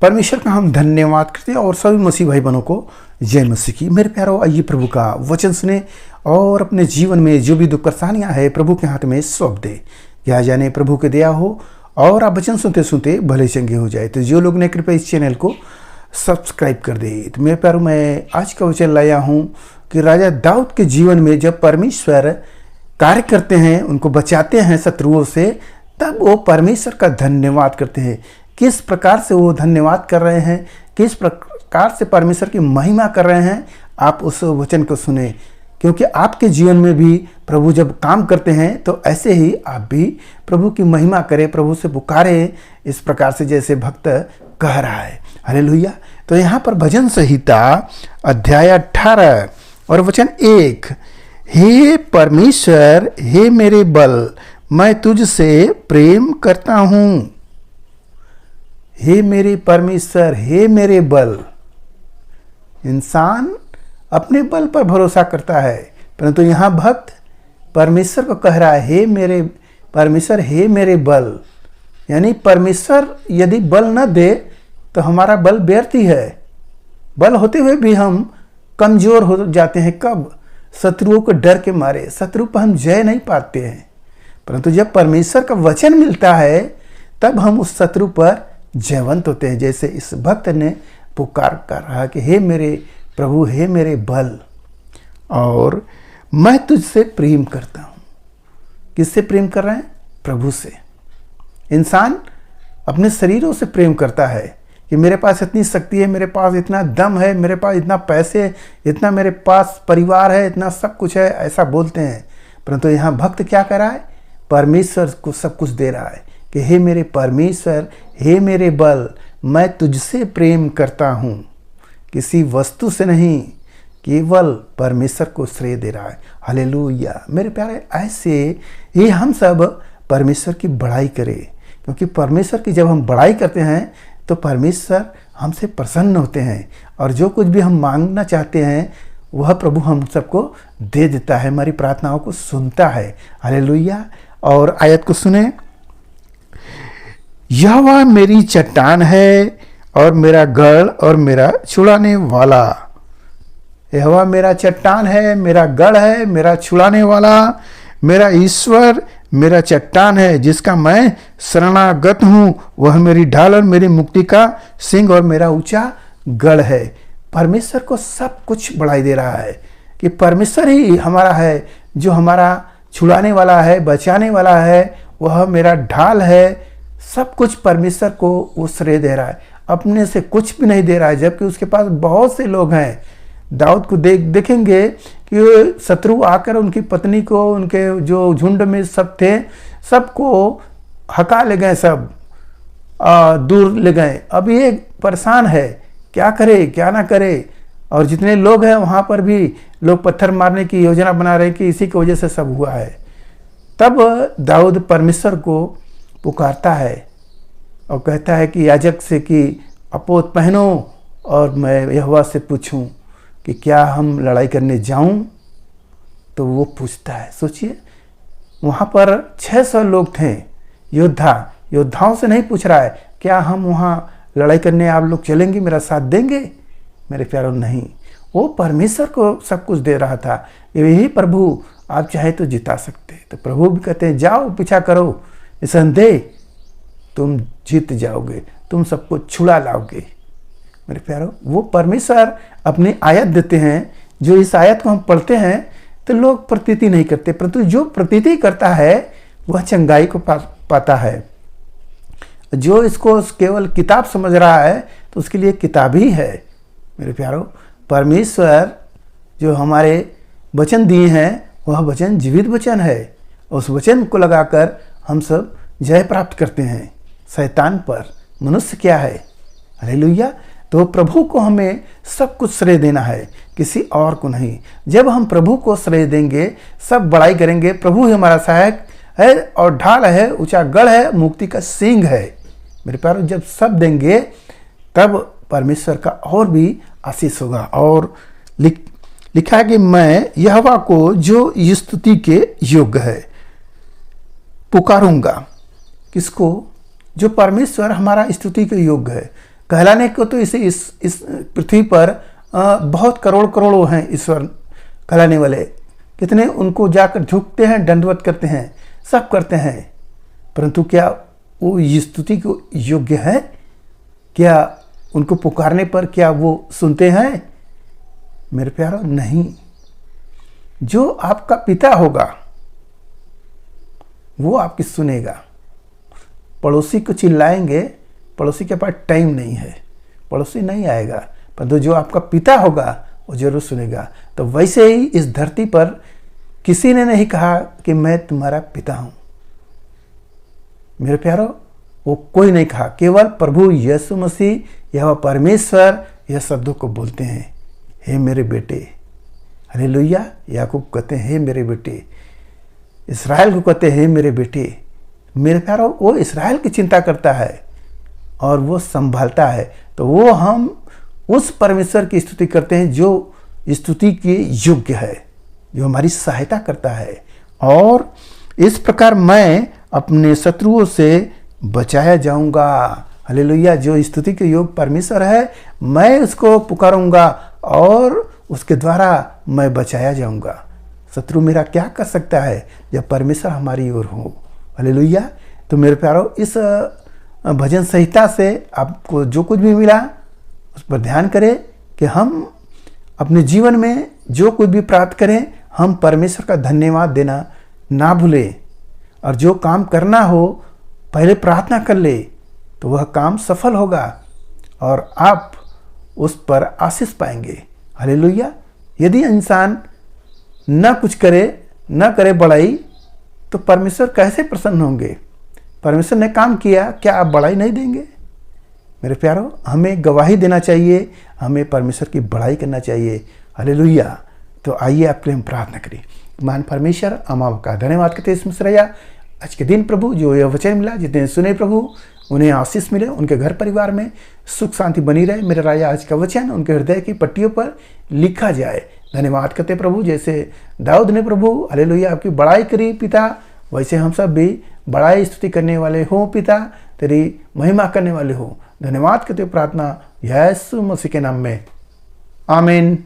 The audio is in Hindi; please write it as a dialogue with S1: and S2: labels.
S1: परमेश्वर का हम धन्यवाद करते हैं और सभी मसीह भाई बहनों को जय मसीह की। मेरे प्यारो, आइए प्रभु का वचन सुने और अपने जीवन में जो भी दुख परेशानियां है प्रभु के हाथ में सौंप दे। क्या जाने प्रभु के दया हो और आप वचन सुनते सुनते भले चंगे हो जाए। तो जो लोग ने कृपया इस चैनल को सब्सक्राइब कर दे। तो मेरे प्यारो, मैं आज का वचन लाया हूँ कि राजा दाऊद के जीवन में जब परमेश्वर कार्य करते हैं, उनको बचाते हैं शत्रुओं से, तब वो परमेश्वर का धन्यवाद करते हैं। किस प्रकार से वो धन्यवाद कर रहे हैं, किस प्रकार से परमेश्वर की महिमा कर रहे हैं, आप उस वचन को सुने। क्योंकि आपके जीवन में भी प्रभु जब काम करते हैं तो ऐसे ही आप भी प्रभु की महिमा करें, प्रभु से पुकारें, इस प्रकार से जैसे भक्त कह रहा है। हालेलुया। तो यहाँ पर भजन संहिता अध्याय 18 और वचन 1, हे परमेश्वर, हे मेरे बल, मैं तुझसे प्रेम करता हूँ। हे मेरे परमेश्वर, हे मेरे बल। इंसान अपने बल पर भरोसा करता है, परंतु यहाँ भक्त परमेश्वर को कह रहा है, हे मेरे परमेश्वर, हे मेरे बल। यानी परमेश्वर यदि बल न दे तो हमारा बल व्यर्थ ही है। बल होते हुए भी हम कमजोर हो जाते हैं। कब? शत्रुओं को डर के मारे, शत्रु पर हम जय नहीं पाते हैं। परंतु जब परमेश्वर का वचन मिलता है तब हम उस शत्रु पर जयवंत होते हैं। जैसे इस भक्त ने पुकार कर रहा कि हे मेरे प्रभु, हे मेरे बल, और मैं तुझसे प्रेम करता हूँ। किससे प्रेम कर रहे हैं? प्रभु से। इंसान अपने शरीरों से प्रेम करता है कि मेरे पास इतनी शक्ति है, मेरे पास इतना दम है, मेरे पास इतना पैसे, इतना मेरे पास परिवार है, इतना सब कुछ है, ऐसा बोलते हैं। परंतु यहाँ भक्त क्या कर रहा है? परमेश्वर को सब कुछ दे रहा है कि हे मेरे परमेश्वर, हे मेरे बल, मैं तुझसे प्रेम करता हूँ। किसी वस्तु से नहीं, केवल परमेश्वर को श्रेय दे रहा है। हालेलुया। मेरे प्यारे, ऐसे ही हम सब परमेश्वर की बड़ाई करें, क्योंकि परमेश्वर की जब हम बड़ाई करते हैं तो परमेश्वर हमसे प्रसन्न होते हैं और जो कुछ भी हम मांगना चाहते हैं वह प्रभु हम सबको दे देता है, हमारी प्रार्थनाओं को सुनता है। हालेलुया। और आयत को सुने, यहोवा मेरी चट्टान है और मेरा गढ़ और मेरा छुड़ाने वाला। यहोवा मेरा चट्टान है, मेरा गढ़ है, मेरा छुड़ाने वाला, मेरा ईश्वर, मेरा चट्टान है जिसका मैं शरणागत हूँ। वह मेरी ढाल और मेरी मुक्ति का सिंह और मेरा ऊंचा गढ़ है। परमेश्वर को सब कुछ बढ़ाई दे रहा है कि परमेश्वर ही हमारा है, जो हमारा छुड़ाने वाला है, बचाने वाला है, वह मेरा ढाल है। सब कुछ परमेश्वर को वो श्रेय दे रहा है, अपने से कुछ भी नहीं दे रहा है। जबकि उसके पास बहुत से लोग हैं। दाऊद को देखेंगे कि शत्रु आकर उनकी पत्नी को, उनके जो झुंड में सब थे, सबको हका ले गए, सब दूर ले गए। अब ये परेशान है, क्या करे क्या ना करे। और जितने लोग हैं वहाँ पर भी लोग पत्थर मारने की योजना बना रहे हैं कि इसी की वजह से सब हुआ है। तब दाऊद परमेश्वर को पुकारता है और कहता है कि याजक से कि अपोत पहनो और मैं यहोवा से पूछूं कि क्या हम लड़ाई करने जाऊं। तो वो पूछता है, सोचिए, वहाँ पर 600 लोग थे, योद्धाओं से नहीं पूछ रहा है क्या हम वहाँ लड़ाई करने आप लोग चलेंगे, मेरा साथ देंगे। मेरे प्यारों, नहीं, वो परमेश्वर को सब कुछ दे रहा था। यही प्रभु आप चाहे तो जिता सकते। तो प्रभु भी कहते हैं जाओ पीछा करो, निसंदेह तुम जीत जाओगे, तुम सबको छुड़ा लाओगे। मेरे प्यारों, वो परमेश्वर अपनी आयत देते हैं। जो इस आयत को हम पढ़ते हैं तो लोग प्रतीति नहीं करते, परंतु जो प्रतीति करता है वह चंगाई को पाता है। जो इसको केवल किताब समझ रहा है तो उसके लिए किताब ही है। मेरे प्यारों, परमेश्वर जो हमारे वचन दिए हैं वह वचन जीवित वचन है। उस वचन को लगाकर हम सब जय प्राप्त करते हैं शैतान पर। मनुष्य क्या है? हालेलुया। तो प्रभु को हमें सब कुछ श्रेय देना है, किसी और को नहीं। जब हम प्रभु को श्रेय देंगे, सब बड़ाई करेंगे, प्रभु ही हमारा सहायक है और ढाल है, ऊंचा गढ़ है, मुक्ति का सिंह है। मेरे प्यारों, जब सब देंगे तब परमेश्वर का और भी आशीष होगा। और लिखा है कि मैं यहोवा को जो स्तुति के योग्य है पुकारूंगा। किसको? जो परमेश्वर हमारा स्तुति के योग्य है। कहलाने को तो इस पृथ्वी पर बहुत करोड़ों हैं ईश्वर कहलाने वाले। कितने उनको जाकर झुकते हैं, दंडवत करते हैं, सब करते हैं, परंतु क्या वो स्तुति को योग्य है? क्या उनको पुकारने पर क्या वो सुनते हैं? मेरे प्यारों, नहीं। जो आपका पिता होगा वो आपकी सुनेगा। पड़ोसी को चिल्लाएंगे, पड़ोसी के पास टाइम नहीं है, पड़ोसी नहीं आएगा, परंतु जो आपका पिता होगा वो जरूर सुनेगा। तो वैसे ही इस धरती पर किसी ने नहीं कहा कि मैं तुम्हारा पिता हूं। मेरे प्यारों, वो कोई नहीं कहा, केवल प्रभु यीशु मसीह यह परमेश्वर यह शब्दों को बोलते हैं, हे मेरे बेटे। हालेलुया। याकूब कहते हैं हे मेरे बेटे, इस्राएल को कहते हैं हे मेरे बेटे। मेरे प्यारों, वो इस्राएल की चिंता करता है और वो संभालता है। तो वो हम उस परमेश्वर की स्तुति करते हैं जो स्तुति के योग्य है, जो हमारी सहायता करता है। और इस प्रकार मैं अपने शत्रुओं से बचाया जाऊंगा। हालेलुया। जो स्तुति के योग्य परमेश्वर है, मैं उसको पुकारूंगा और उसके द्वारा मैं बचाया जाऊंगा। शत्रु मेरा क्या कर सकता है जब परमेश्वर हमारी ओर हो। हालेलुया। तो मेरे प्यारों, इस भजन संहिता से आपको जो कुछ भी मिला उस पर ध्यान करें कि हम अपने जीवन में जो कुछ भी प्राप्त करें, हम परमेश्वर का धन्यवाद देना ना भूलें। और जो काम करना हो पहले प्रार्थना कर ले, तो वह काम सफल होगा और आप उस पर आशीष पाएंगे। हालेलुया। यदि इंसान न कुछ करे, न करे बड़ाई, तो परमेश्वर कैसे प्रसन्न होंगे? परमेश्वर ने काम किया, क्या आप बड़ाई नहीं देंगे? मेरे प्यारों, हमें गवाही देना चाहिए, हमें परमेश्वर की बड़ाई करना चाहिए। हालेलुया। तो आइए आपके लिए हम प्रार्थना करें। मान परमेश्वर, हम आपका धन्यवाद करते हैं इसमें आज के दिन प्रभु, जो यह वचन मिला, जितने सुने प्रभु, उन्हें आशीष मिले, उनके घर परिवार में सुख शांति बनी रहे। मेरे राजा, आज का वचन उनके हृदय की पट्टियों पर लिखा जाए। धन्यवाद करते प्रभु, जैसे दाऊद ने प्रभु हालेलुया आपकी बड़ाई करी पिता, वैसे हम सब भी बड़ाई स्तुति करने वाले हों पिता, तेरी महिमा करने वाले हों। धन्यवाद करते प्रार्थना यीशु मसीह के नाम में, आमीन।